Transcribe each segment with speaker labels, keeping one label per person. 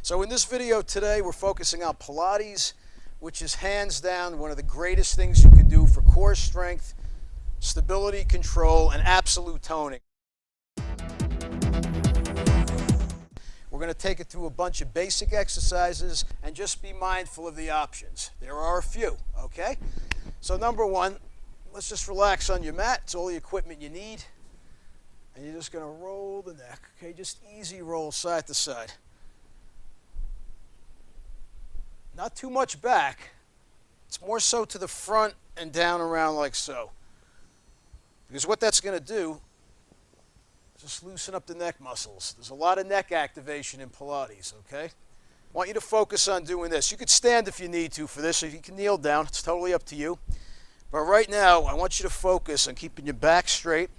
Speaker 1: So in this video today, we're focusing on Pilates, which is hands down one of the greatest things you can do for core strength, stability, control, and absolute toning. We're going to take it through a bunch of basic exercises and just be mindful of the options. There are a few, okay? So number one, let's just relax on your mat. It's all the equipment you need. And you're just going to roll the neck, okay? Just easy roll side to side. Not too much back. It's more so to the front and down around like so. Because what that's going to do is just loosen up the neck muscles. There's a lot of neck activation in Pilates, okay? I want you to focus on doing this. You could stand if you need to for this, or you can kneel down. It's totally up to you. But right now, I want you to focus on keeping your back straight.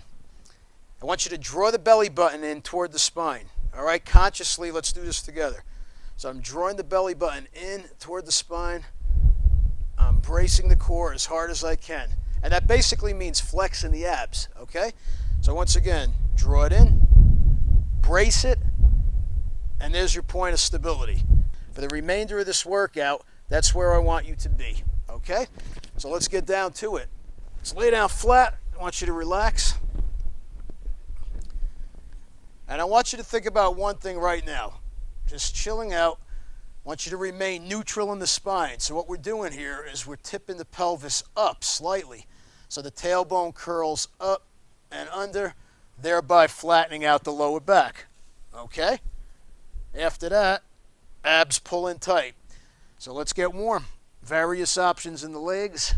Speaker 1: I want you to draw the belly button in toward the spine. All right, consciously, let's do this together. So I'm drawing the belly button in toward the spine. I'm bracing the core as hard as I can. And that basically means flexing the abs, okay? So once again, draw it in, brace it, and there's your point of stability. For the remainder of this workout, that's where I want you to be, okay? So let's get down to it. Let's lay down flat. I want you to relax. And I want you to think about one thing right now. Just chilling out. I want you to remain neutral in the spine. So what we're doing here is we're tipping the pelvis up slightly. So the tailbone curls up and under, thereby flattening out the lower back. Okay? After that, abs pull in tight. So let's get warm. Various options in the legs.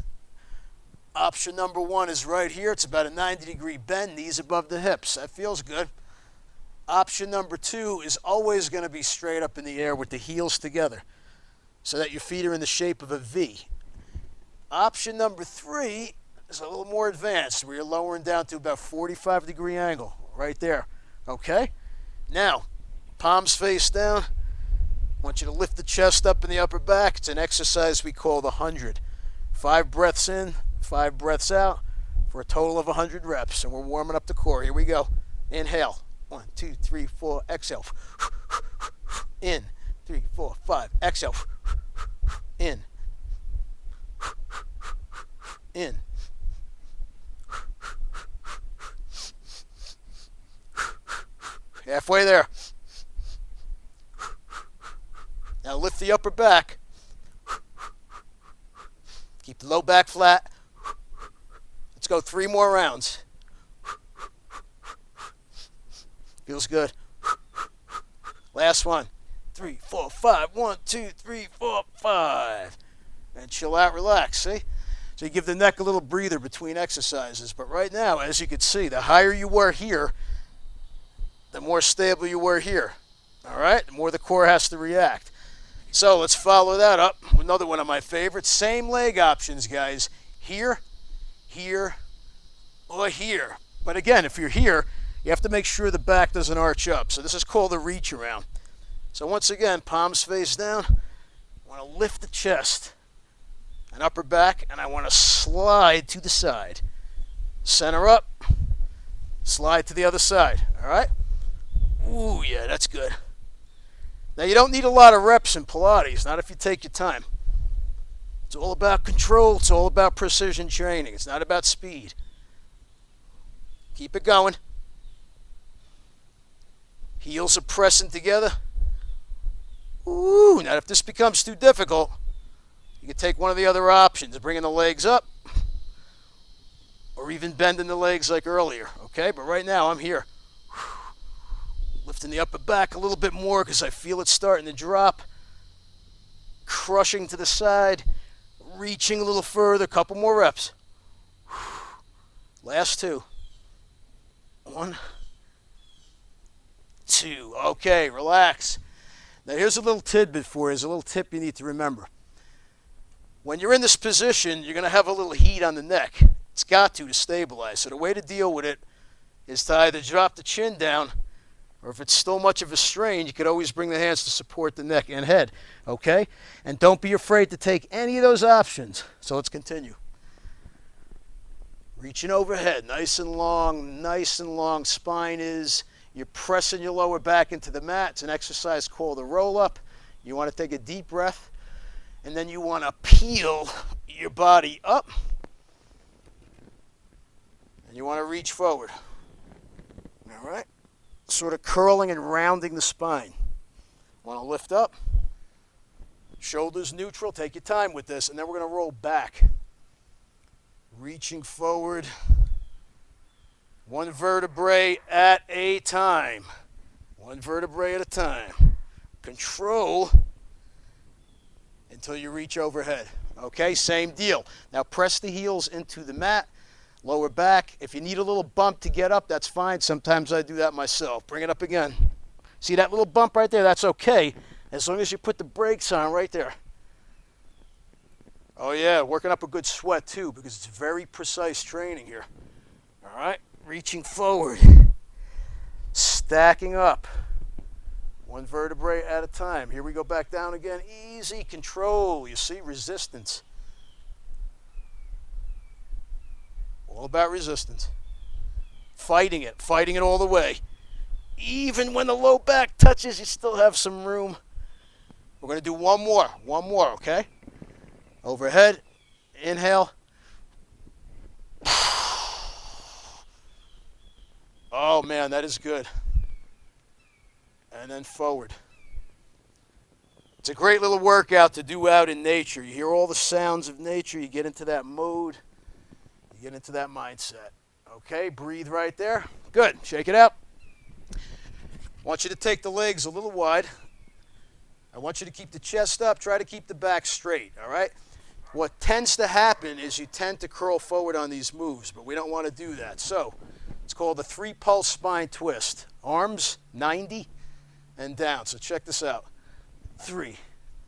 Speaker 1: Option number one is right here. It's about a 90-degree bend, knees above the hips. That feels good. Option number two is always going to be straight up in the air with the heels together so that your feet are in the shape of a V. Option number three is a little more advanced where you're lowering down to about 45-degree angle right there. Okay? Now, palms face down. I want you to lift the chest up in the upper back. It's an exercise we call the 100. 5 breaths in, 5 breaths out for a total of 100 reps. And we're warming up the core. Here we go. Inhale. 1, 2, 3, 4, exhale. In. 3, 4, 5, exhale. In. In. Halfway there. Now lift the upper back. Keep the low back flat. Let's go 3 more rounds. Feels good. Last one. 3, 4, 5. 1, 2, 3, 4, 5. And chill out, relax, see? So you give the neck a little breather between exercises. But right now, as you can see, the higher you were here, the more stable you were here. All right? The more the core has to react. So let's follow that up with another one of my favorites. Same leg options, guys. Here, here, or here. But again, if you're here, you have to make sure the back doesn't arch up. So this is called a reach around. So once again, palms face down. I want to lift the chest and upper back, and I want to slide to the side. Center up, slide to the other side. All right? Ooh, yeah, that's good. Now, you don't need a lot of reps in Pilates, not if you take your time. It's all about control. It's all about precision training. It's not about speed. Keep it going. Heels are pressing together. Ooh, now if this becomes too difficult, you can take one of the other options, bringing the legs up or even bending the legs like earlier, okay? But right now I'm here. Lifting the upper back a little bit more because I feel it starting to drop. Crushing to the side, reaching a little further, couple more reps. Last 2. 1, 2. Okay, relax. Now here's a little tidbit for you. Here's a little tip you need to remember. When you're in this position, you're going to have a little heat on the neck. It's got to stabilize. So the way to deal with it is to either drop the chin down, or if it's still much of a strain, you could always bring the hands to support the neck and head, okay? And don't be afraid to take any of those options. So let's continue. Reaching overhead, nice and long spine is. You're pressing your lower back into the mat. It's an exercise called a roll-up. You want to take a deep breath, and then you want to peel your body up, and you want to reach forward. All right? Sort of curling and rounding the spine. Want to lift up, shoulders neutral, take your time with this, and then we're going to roll back. Reaching forward, one vertebrae at a time. One vertebrae at a time. Control until you reach overhead. Okay, same deal. Now press the heels into the mat, lower back. If you need a little bump to get up, that's fine. Sometimes I do that myself. Bring it up again. See that little bump right there? That's okay, as long as you put the brakes on right there. Oh yeah, working up a good sweat too, because it's very precise training here. All right, reaching forward, stacking up, one vertebrae at a time. Here we go back down again. Easy control. You see, resistance. All about resistance. Fighting it all the way. Even when the low back touches, you still have some room. We're going to do one more, okay? Overhead, inhale. Oh man, that is good. And then forward. It's a great little workout to do out in nature. You hear all the sounds of nature, you get into that mode, you get into that mindset. Okay, breathe right there. Good, shake it out. I want you to take the legs a little wide. I want you to keep the chest up, try to keep the back straight, all right? What tends to happen is you tend to curl forward on these moves, but we don't want to do that. So it's called the 3-pulse spine twist. Arms 90 and down. So check this out. 3,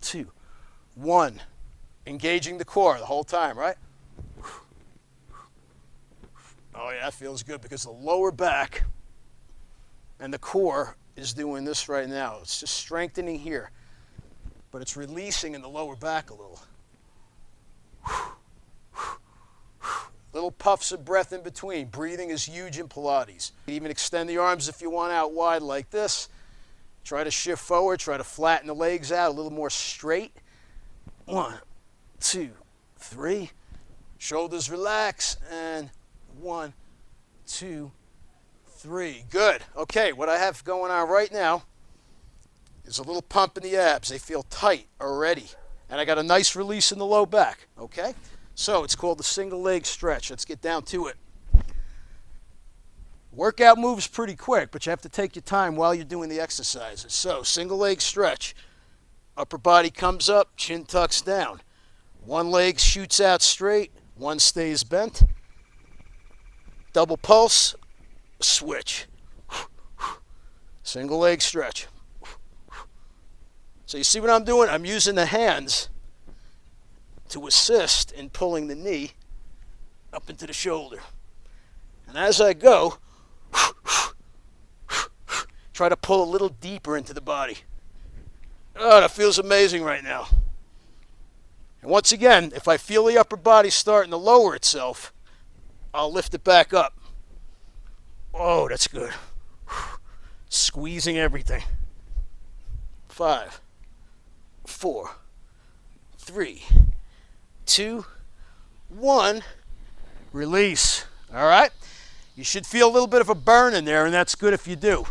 Speaker 1: 2, 1. Engaging the core the whole time, right? Oh yeah, that feels good because the lower back and the core is doing this right now. It's just strengthening here, but it's releasing in the lower back a little. Little puffs of breath in between. Breathing is huge in Pilates. You can even extend the arms if you want out wide like this. Try to shift forward. Try to flatten the legs out a little more straight. 1, 2, 3. Shoulders relax. And 1, 2, 3. Good. Okay, what I have going on right now is a little pump in the abs. They feel tight already. And I got a nice release in the low back. Okay? So it's called the single leg stretch. Let's get down to it. Workout moves pretty quick, but you have to take your time while you're doing the exercises. So single leg stretch. Upper body comes up, chin tucks down. One leg shoots out straight, one stays bent. Double pulse, switch. Single leg stretch. So you see what I'm doing? I'm using the hands to assist in pulling the knee up into the shoulder. And as I go, try to pull a little deeper into the body. Oh, that feels amazing right now. And once again, if I feel the upper body starting to lower itself, I'll lift it back up. Oh, that's good. Squeezing everything. 5, 4, 3, 2, 1. Release. All right? You should feel a little bit of a burn in there, and that's good if you do.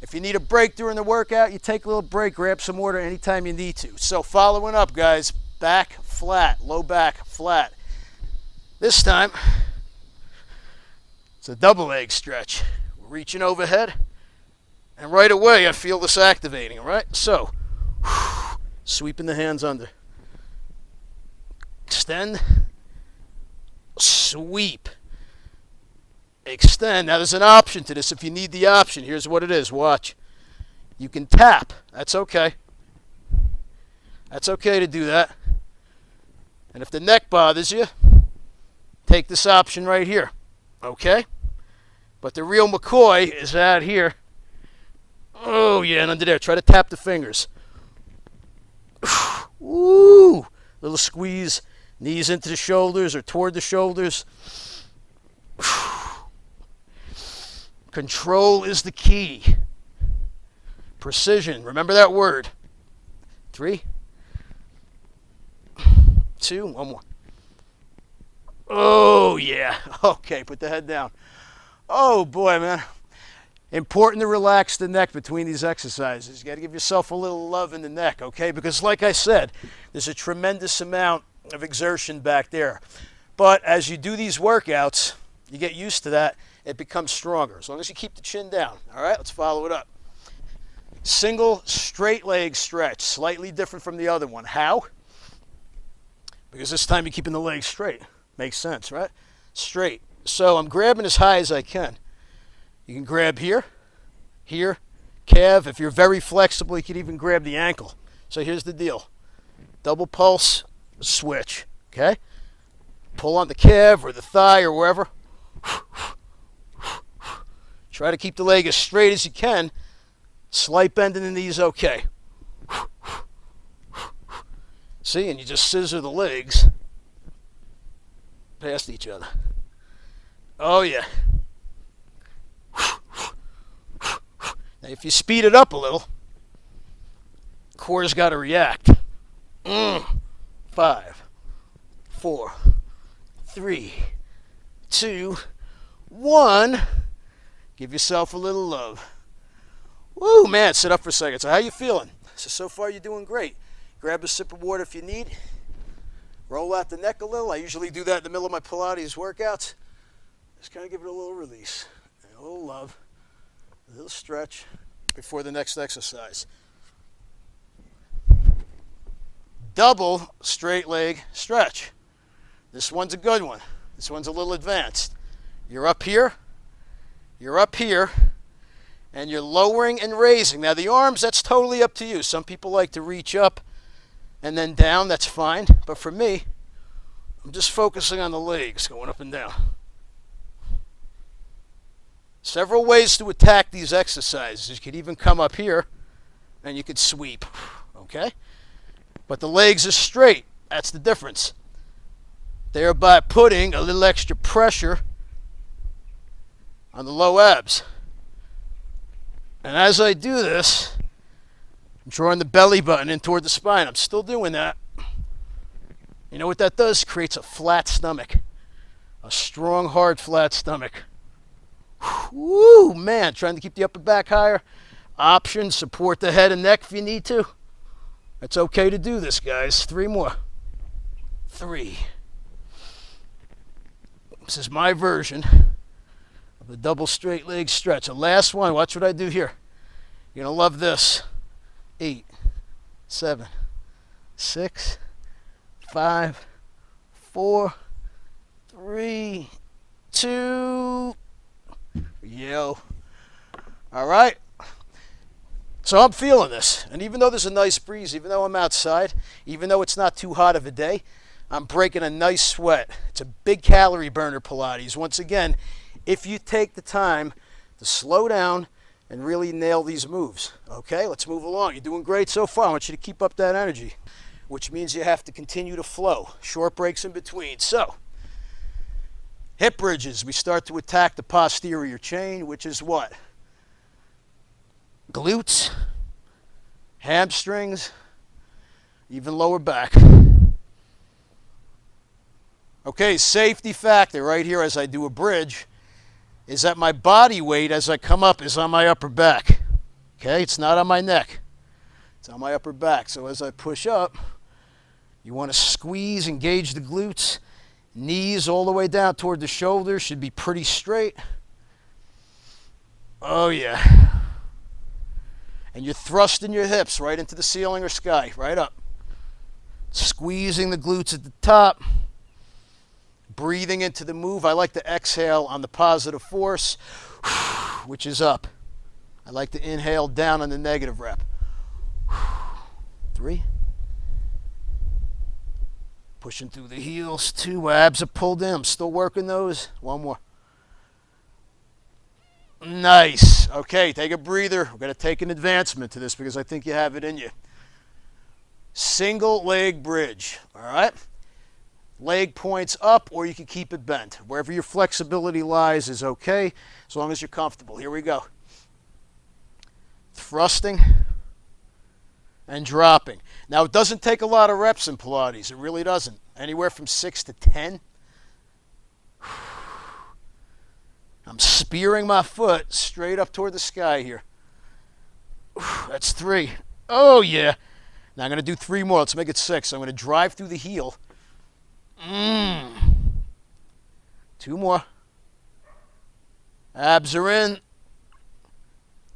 Speaker 1: If you need a break during the workout, you take a little break, grab some water anytime you need to. So following up, guys, back flat, low back flat. This time, it's a double leg stretch. We're reaching overhead, and right away I feel this activating, all right? So, sweeping the hands under. Extend, sweep, extend. Now there's an option to this if you need the option. Here's what it is, watch. You can tap, that's okay. That's okay to do that. And if the neck bothers you, take this option right here, okay? But the real McCoy is out here. Oh yeah, and under there, try to tap the fingers. Ooh, little squeeze. Knees into the shoulders or toward the shoulders. Control is the key. Precision, remember that word. 3, 2, one more. Oh, yeah. Okay, put the head down. Oh, boy, man. Important to relax the neck between these exercises. You got to give yourself a little love in the neck, okay? Because like I said, there's a tremendous amount of exertion back there. But as you do these workouts, you get used to that, it becomes stronger. As long as you keep the chin down. All right, let's follow it up. Single straight leg stretch, slightly different from the other one. How? Because this time you're keeping the legs straight. Makes sense, right? Straight. So I'm grabbing as high as I can. You can grab here, here, calf. If you're very flexible, you can even grab the ankle. So here's the deal. Double pulse, switch, okay? Pull on the calf or the thigh or wherever. Try to keep the leg as straight as you can. Slight bend in the knees, okay. See, and you just scissor the legs past each other. Oh, yeah. Now, if you speed it up a little, core's got to react. 5, 4, 3, 2, 1. Give yourself a little love. Woo, man, sit up for a second. So how you feeling? So far you're doing great. Grab a sip of water if you need. Roll out the neck a little. I usually do that in the middle of my Pilates workouts. Just kind of give it a little release, and a little love, a little stretch before the next exercise. Double straight leg stretch. This one's a good one. This one's a little advanced. You're up here, and you're lowering and raising. Now the arms, that's totally up to you. Some people like to reach up and then down, that's fine. But for me, I'm just focusing on the legs, going up and down. Several ways to attack these exercises. You could even come up here and you could sweep, okay? But the legs are straight, that's the difference. Thereby putting a little extra pressure on the low abs. And as I do this, I'm drawing the belly button in toward the spine. I'm still doing that. You know what that does? Creates a flat stomach. A strong, hard, flat stomach. Woo, man. Trying to keep the upper back higher. Options, support the head and neck if you need to. It's okay to do this, guys. 3 more. 3. This is my version of the double straight leg stretch. The last one. Watch what I do here. You're going to love this. 8, 7, 6, 5, 4, 3, 2. Yo. All right. So I'm feeling this. And even though there's a nice breeze, even though I'm outside, even though it's not too hot of a day, I'm breaking a nice sweat. It's a big calorie burner, Pilates. Once again, if you take the time to slow down and really nail these moves. Okay, let's move along. You're doing great so far. I want you to keep up that energy, which means you have to continue to flow. Short breaks in between. So, hip bridges. We start to attack the posterior chain, which is what? Glutes, hamstrings, even lower back. Okay, safety factor right here as I do a bridge is that my body weight as I come up is on my upper back. Okay, it's not on my neck. It's on my upper back. So as I push up, you want to squeeze, engage the glutes. Knees all the way down toward the shoulders should be pretty straight. Oh, yeah. And you're thrusting your hips right into the ceiling or sky, right up. Squeezing the glutes at the top. Breathing into the move. I like to exhale on the positive force, which is up. I like to inhale down on the negative rep. 3. Pushing through the heels. 2. Abs are pulled in. I'm still working those. 1 more. Nice. Okay, take a breather. We're going to take an advancement to this because I think you have it in you. Single leg bridge. All right? Leg points up, or you can keep it bent. Wherever your flexibility lies is okay, as long as you're comfortable. Here we go. Thrusting and dropping. Now, it doesn't take a lot of reps in Pilates. It really doesn't. Anywhere from 6 to 10. I'm spearing my foot straight up toward the sky here. That's 3. Oh, yeah. Now I'm going to do 3 more. Let's make it 6. I'm going to drive through the heel. 2 more. Abs are in.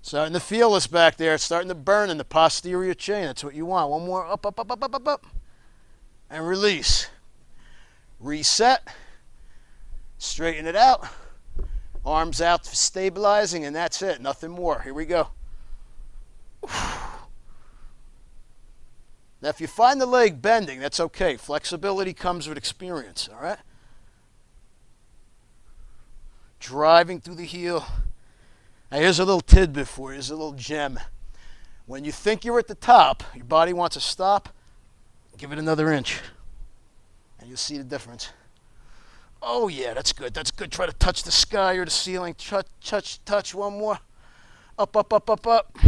Speaker 1: Starting to feel this back there. It's starting to burn in the posterior chain. That's what you want. 1 more. Up, up, up, up, up, up, up. And release. Reset. Straighten it out. Arms out for stabilizing, and that's it. Nothing more. Here we go. Now, if you find the leg bending, that's okay. Flexibility comes with experience, all right? Driving through the heel. Now, here's a little tidbit for you. Here's a little gem. When you think you're at the top, your body wants to stop, give it another inch, and you'll see the difference. Oh, yeah, that's good. That's good. Try to touch the sky or the ceiling. Touch. 1 more. Up, up, up, up, up.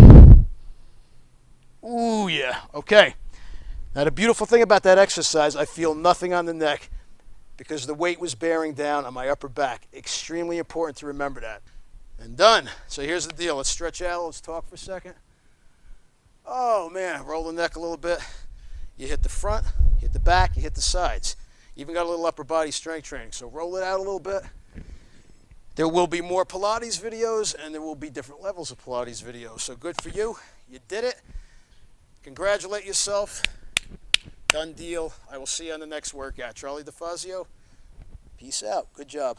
Speaker 1: Ooh, yeah. Okay. Now, the beautiful thing about that exercise, I feel nothing on the neck because the weight was bearing down on my upper back. Extremely important to remember that. And done. So here's the deal. Let's stretch out. Let's talk for a second. Oh, man. Roll the neck a little bit. You hit the front, you hit the back, you hit the sides. Even got a little upper body strength training. So roll it out a little bit. There will be more Pilates videos, and there will be different levels of Pilates videos. So good for you. You did it. Congratulate yourself. Done deal. I will see you on the next workout. Charlie Defazio. Peace out. Good job.